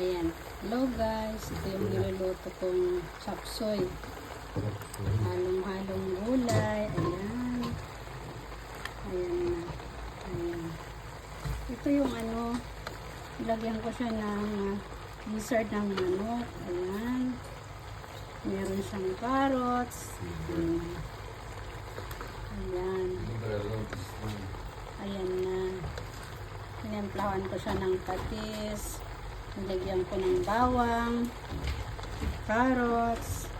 Ayan. Hello guys. Ito yung niluluto kong chapsoy. Halong-halong gulay. Ayan. Ayan na. Ayan. Ito yung ilagyan ko siya ng gizzard ng manok. Ayan. Meron siyang carrots. Ayan. Ayan na. Inemplahan ko siya ng patis. Nilagyan ko ng bawang, carrots.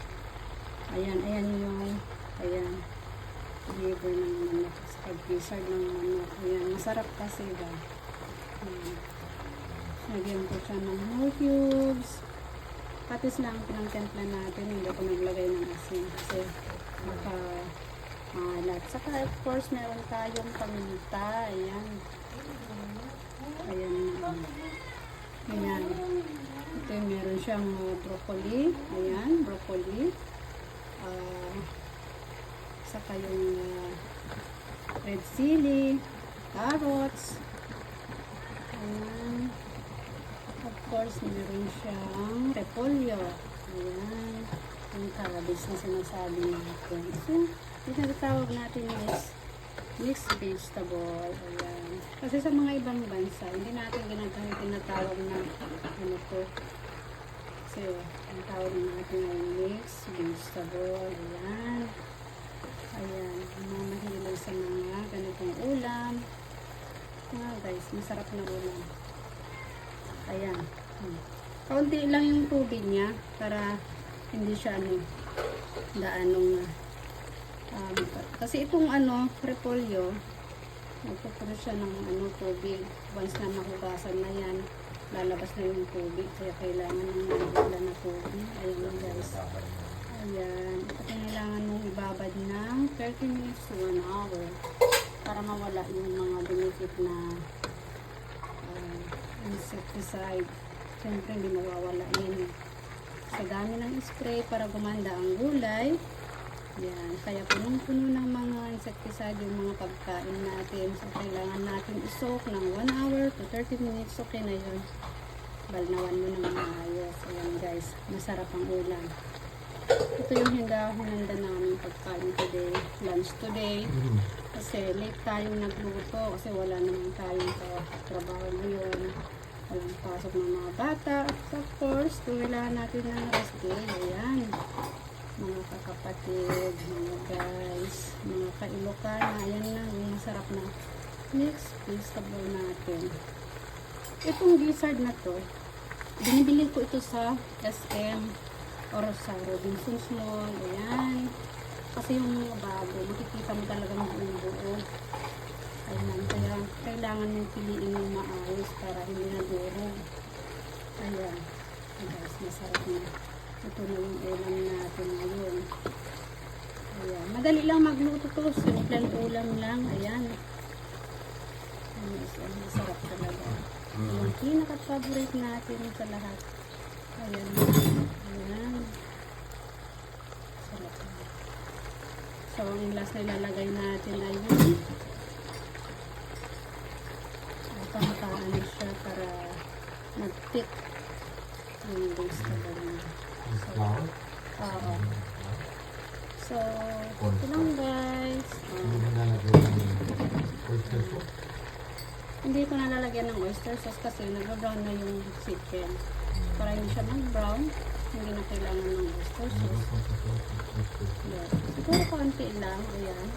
Ayan yung liver ng manok. Pag-gizzard ng manok. Ayan, masarap kasi ba? Ayan. Nilagyan ko siya ng whole cubes. Patis lang pinagtimpla natin. Hindi ko naglagay ng asin kasi makalat. Saka of course meron tayong paminta. Ayan. Ayan. Ayan. Ito yung meron siyang broccoli. Ayan, broccoli. Saka yung red chili, carrots. Ayan. Of course, meron siyang repolyo. Ayan. Yung cabbage na sinasabi natin. So, yung tinatawag natin is mixed vegetable. Ayan. Kasi sa mga ibang bansa, hindi natin tinatawag na to. Kasi ang tawag natin ay mixed vegetable. Ayan. Ayan. Mga mahilig sa mga ganitong ulam. Guys, masarap na ulam. Ayan. Kaunti lang yung tubig niya para hindi siya kasi itong repolyo, nagpupuno siya ng tubig. Once na mahugasan na yan, lalabas na yung tubig. Kaya kailangan ng malagla na tubig. Ayan guys. Ayan. Ito kailangan mong ibabad ng 30 minutes to 1 hour para mawala yung mga benefit na insecticide. Siyempre hindi mawawala yun. Sa dami ng spray para gumanda ang gulay. Yan. Kaya punong-puno ng mga insecticide yung mga pagkain natin. So, kailangan natin isok ng 1 hour to 30 minutes. Okay na yun. Balnawan mo ng mga ayos. Ayan guys. Masarap ang ulam. Ito yung hinda namin pagkain today. Lunch today. Kasi late tayong nagluto. Kasi wala naman tayong trabaho ngayon. Walang pasok ng mga bata. So, of course, kailangan natin ng rest day. Ayan. Mga kakapatid, mga guys, mga ka-Ilocana, ayan na, yung masarap na mixed vegetable natin. Itong gizzard na to, binibili ko ito sa SM or sa Robinsons Mall, ayan. Kasi yung mga bago, makikita mo talagang buo-buo. Ayan, kaya kailangan yung piliin yung maayos para hindi nadurog. Ayan, guys, masarap na. Ito na yung ulam natin ngayon. Ayan. Madali lang magluto to. Simple ulam lang. Ayan. Masarap talaga. Yung pinaka-favorite natin sa lahat. Ayan. Ayan. Sarap. So, ang last na ilalagay natin ay yun. Pamataan siya para mag-tip yung vegetable niya. So, ito lang guys. Hindi ko nalalagyan ng oyster sauce kasi nag-brown na yung chicken. Para hindi siya mag-brown, hindi na kailangan ng oyster sauce. Siguro konti lang. Ayan.